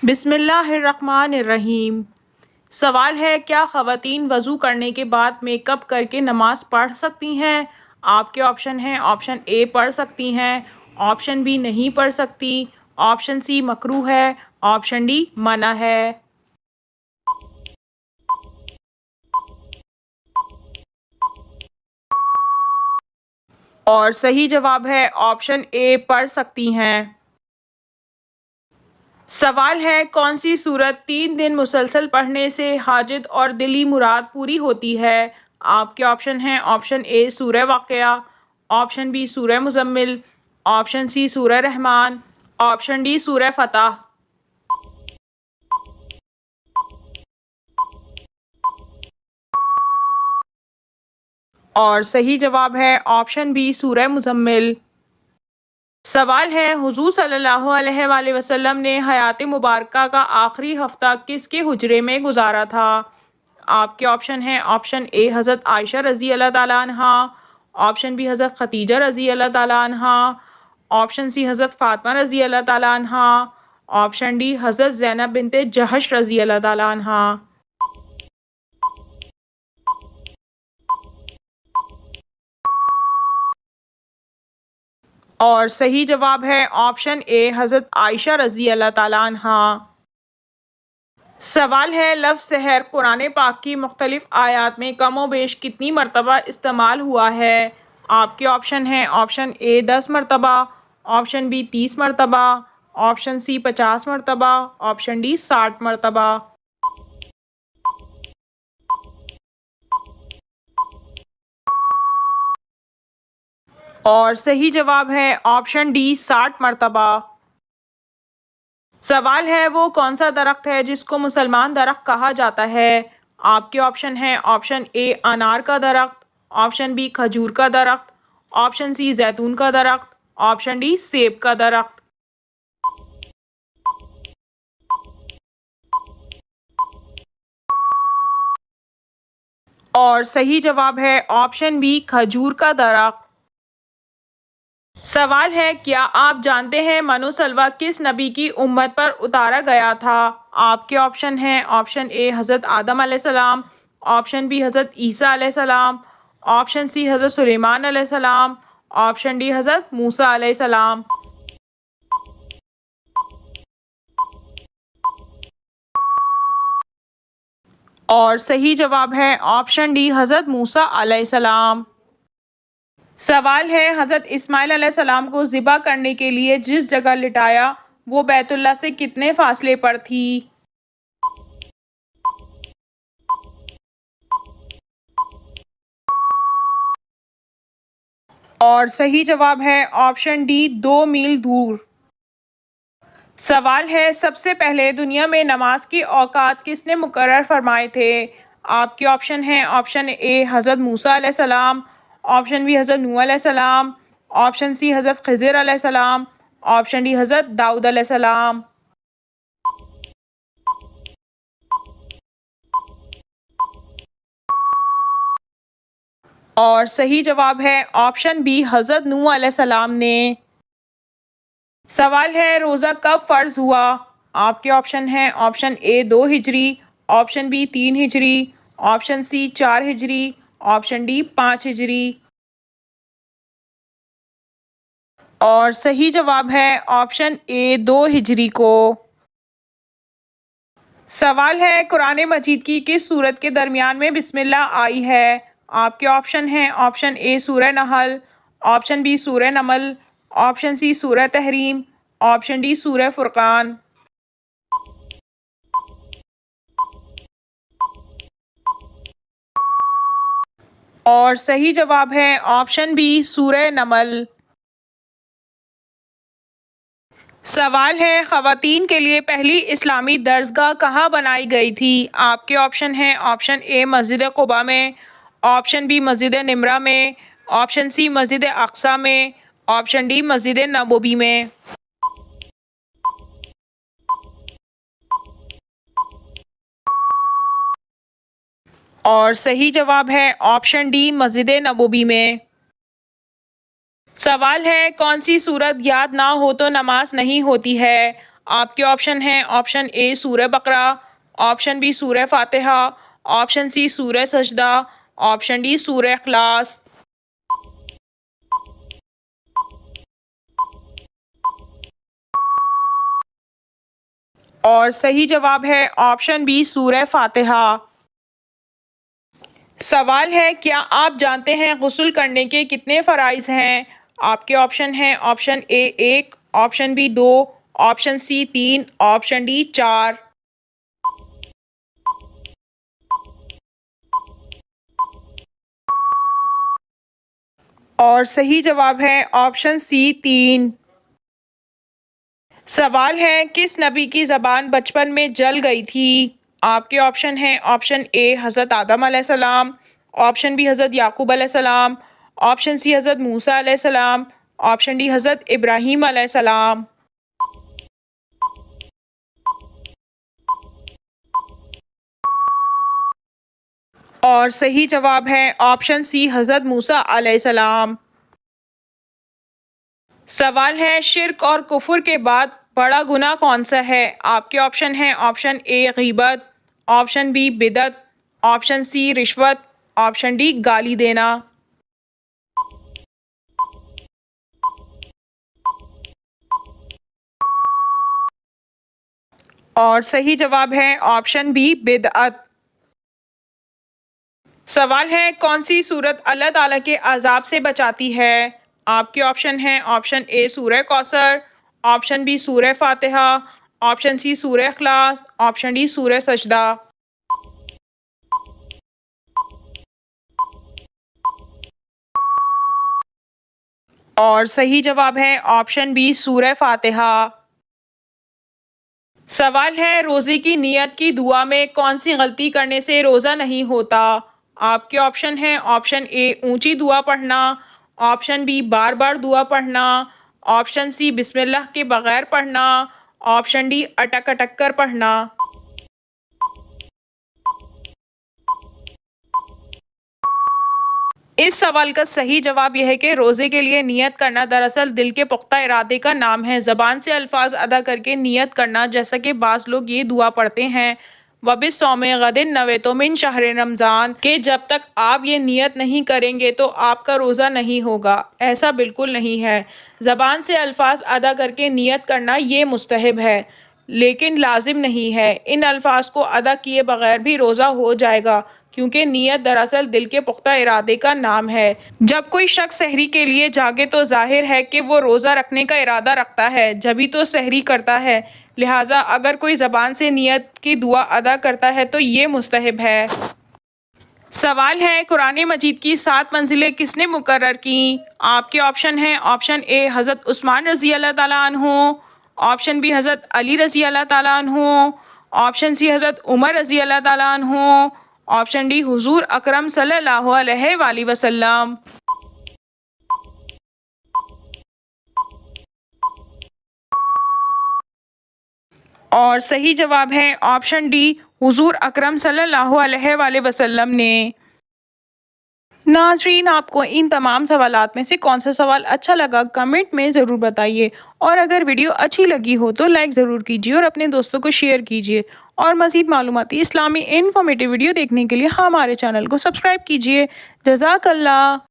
बिस्मिल्लाहिर्रहमानिर्रहीम। सवाल है, क्या ख़वातीन वज़ू करने के बाद मेकअप करके नमाज़ पढ़ सकती हैं? आपके ऑप्शन हैं। ऑप्शन ए पढ़ सकती हैं, ऑप्शन बी नहीं पढ़ सकती, ऑप्शन सी मकरूह है, ऑप्शन डी मना है। और सही जवाब है ऑप्शन ए पढ़ सकती हैं। सवाल है, कौन सी सूरत 3 दिन मुसलसल पढ़ने से हाजत और दिली मुराद पूरी होती है? आपके ऑप्शन हैं। ऑप्शन ए सूरह वाक़िया, ऑप्शन बी सूरह मुज़म्मिल, ऑप्शन सी सूरह रहमान, ऑप्शन डी सूरह फतह। और सही जवाब है ऑप्शन बी सूरह मुज़म्मिल। सवाल है, हुज़ूर सल्लल्लाहु अलैहि वसल्लम ने हयात मुबारका का आखिरी हफ्ता किसके हुजरे में गुजारा था? आपके ऑप्शन हैं। ऑप्शन ए हज़रत आयशा रज़ी अल्लाह ताला अन्हा, ऑप्शन बी हज़रत खतीजा रज़ी अल्लाह ताला अन्हा, ऑप्शन सी हज़रत फ़ातिमा रज़ी अल्लाह ताला अन्हा, ऑप्शन डी हज़रत ज़ैनब बिनते जहश रज़ी अल्लाह ताला अन्हा। और सही जवाब है ऑप्शन ए हज़रत आयशा रज़ी अल्लाह ताला अन्हा। सवाल है, लफ्ज़ सहर कुरान पाक की मुख्तलिफ आयात में कमोबेश कितनी मरतबा इस्तेमाल हुआ है? आपके ऑप्शन हैं। ऑप्शन ए 10 मरतबा, ऑप्शन बी 30 मरतबा, ऑप्शन सी 50 मरतबा, ऑप्शन डी 60 मरतबा। और सही जवाब है ऑप्शन डी 60 मरतबा। सवाल है, वो कौन सा दरख्त है जिसको मुसलमान दरख्त कहा जाता है? आपके ऑप्शन हैं। ऑप्शन ए अनार का दरख्त, ऑप्शन बी खजूर का दरख्त, ऑप्शन सी जैतून का दरख्त, ऑप्शन डी सेब का दरख्त। और सही जवाब है ऑप्शन बी खजूर का दरख्त। सवाल है, क्या आप जानते हैं मनु सलवा किस नबी की उम्मत पर उतारा गया था? आपके ऑप्शन हैं। ऑप्शन ए हज़रत आदम अलैहिस्सलाम, ऑप्शन बी हज़रत ईसा अलैहिस्सलाम, ऑप्शन सी हज़रत सुलेमान अलैहिस्सलाम, ऑप्शन डी हज़रत मूसा अलैहिस्सलाम। और सही जवाब है ऑप्शन डी हज़रत मूसा अलैहिस्सलाम। सवाल है, हज़रत इस्माइल अलैहिस्सलाम को ज़िबा करने के लिए जिस जगह लिटाया वो बैतुल्लाह से कितने फासले पर थी? और सही जवाब है ऑप्शन डी 2 मील दूर। सवाल है, सबसे पहले दुनिया में नमाज की औकात किसने मुकर्रर फरमाए थे? आपके ऑप्शन हैं। ऑप्शन ए हज़रत मूसा अलैहिस्सलाम, ऑप्शन बी हज़रत नूह अलैहिस्सलाम, ऑप्शन सी हज़रत खिज़र अलैहिस्सलाम, ऑप्शन डी हज़रत दाऊद अलैहिस्सलाम। और सही जवाब है ऑप्शन बी हज़रत नूह अलैहिस्सलाम ने। सवाल है, रोज़ा कब फ़र्ज़ हुआ? आपके ऑप्शन हैं। ऑप्शन ए 2 हिजरी, ऑप्शन बी 3 हिजरी, ऑप्शन सी 4 हिजरी, ऑप्शन डी 5 हिजरी। और सही जवाब है ऑप्शन ए 2 हिजरी को। सवाल है, कुरान मजीद की किस सूरत के दरमियान में बिस्मिल्लाह आई है? आपके ऑप्शन हैं। ऑप्शन ए सूरह नहल, ऑप्शन बी सूरह नमल, ऑप्शन सी सूरह तहरीम, ऑप्शन डी सूरह फुरकान। और सही जवाब है ऑप्शन बी सूरह नमल। सवाल है, ख़वातीन के लिए पहली इस्लामी दर्सगाह कहाँ बनाई गई थी? आपके ऑप्शन हैं। ऑप्शन ए मस्जिद कुबा में, ऑप्शन बी मस्जिद निमरा में, ऑप्शन सी मस्जिद अक्सा में, ऑप्शन डी मस्जिद नबवी में। और सही जवाब है ऑप्शन डी मस्जिद नबवी में। सवाल है, कौन सी सूरत याद ना हो तो नमाज नहीं होती है? आपके ऑप्शन हैं ऑप्शन ए सूरह बकरा, ऑप्शन बी सूरह फातिहा, ऑप्शन सी सूरह सजदा, ऑप्शन डी सूरह इखलास। और सही जवाब है ऑप्शन बी सूरह फातिहा। सवाल है, क्या आप जानते हैं गुस्ल करने के कितने फ़राइज़ हैं? आपके ऑप्शन हैं option A 1, option B 2, option C 3, option D 4। और सही जवाब है ऑप्शन सी 3। सवाल है, किस नबी की ज़बान बचपन में जल गई थी? आपके ऑप्शन हैं ऑप्शन ए हज़रत आदम अलैहिस्सलाम, ऑप्शन बी हज़रत याकूब अलैहिस्सलाम, ऑप्शन सी हज़रत मूसा अलैहिस्सलाम, ऑप्शन डी हज़रत इब्राहीम अलैहिस्सलाम। और सही जवाब है ऑप्शन सी हज़रत मूसा अलैहिस्सलाम। सवाल है, शिर्क और कुफ्र के बाद बड़ा गुनाह कौन सा है? आपके ऑप्शन हैं ऑप्शन ए गीबत, ऑप्शन बी बिदत, ऑप्शन सी रिश्वत, ऑप्शन डी गाली देना। और सही जवाब है ऑप्शन बी बिदअत। सवाल है, कौन सी सूरत अल्लाह ताला के अजाब से बचाती है? आपके ऑप्शन हैं ऑप्शन ए सूरह कौसर, ऑप्शन बी सूरह फातिहा, ऑप्शन सी सूरह इखलास, ऑप्शन डी सूरह सजदा। और सही जवाब है ऑप्शन बी सूरह फातिहा। सवाल है, रोज़े की नियत की दुआ में कौन सी गलती करने से रोज़ा नहीं होता? आपके ऑप्शन हैं ऑप्शन ए ऊंची दुआ पढ़ना, ऑप्शन बी बार बार दुआ पढ़ना, ऑप्शन सी बिस्मिल्लाह के बगैर पढ़ना, ऑप्शन डी अटक अटक कर पढ़ना। इस सवाल का सही जवाब यह है कि रोज़े के लिए नियत करना दरअसल दिल के पुख्ता इरादे का नाम है। ज़बान से अल्फाज अदा करके नियत करना, जैसा कि बाज़ लोग ये दुआ पढ़ते हैं वबिस सौमे गदिन नवेतो मिन शहर रमज़ान, के जब तक आप ये नियत नहीं करेंगे तो आपका रोज़ा नहीं होगा। ऐसा बिल्कुल नहीं है। ज़बान से अल्फाज अदा करके नियत करना ये मुस्तहब है, लेकिन लाजिम नहीं है। इन अल्फाज को अदा किए बगैर भी रोज़ा हो जाएगा, क्योंकि नियत दरअसल दिल के पुख्ता इरादे का नाम है। जब कोई शख्स सहरी के लिए जागे तो जाहिर है कि वो रोज़ा रखने का इरादा रखता है, जभी तो सहरी करता है। लिहाजा अगर कोई ज़बान से नियत की दुआ अदा करता है तो ये मुस्तहब है। सवाल है, कुरान मजीद की 7 मंजिलें किसने मुकर्रर की? आपके ऑप्शन हैं ऑप्शन ए हज़रत उस्मान रज़ी अल्लाह ताला अन्हु, ऑप्शन बी हज़रत अली रज़ी अल्लाह ताला अन्हु, ऑप्शन सी हज़रत उमर रज़ी अल्लाह ताला अन्हु, ऑप्शन डी हुजूर अकरम सल्लल्लाहु अलैहि वसल्लम। और सही जवाब है ऑप्शन डी हुजूर अकरम सल्लल्लाहु अलैहि वसल्लम ने। नाज़रीन, आपको इन तमाम सवालात में से कौन सा सवाल अच्छा लगा कमेंट में ज़रूर बताइए, और अगर वीडियो अच्छी लगी हो तो लाइक ज़रूर कीजिए और अपने दोस्तों को शेयर कीजिए। और मज़ीद मालूमाती इस्लामी इन्फॉर्मेटिव वीडियो देखने के लिए हमारे चैनल को सब्सक्राइब कीजिए। जज़ाकल्लाह।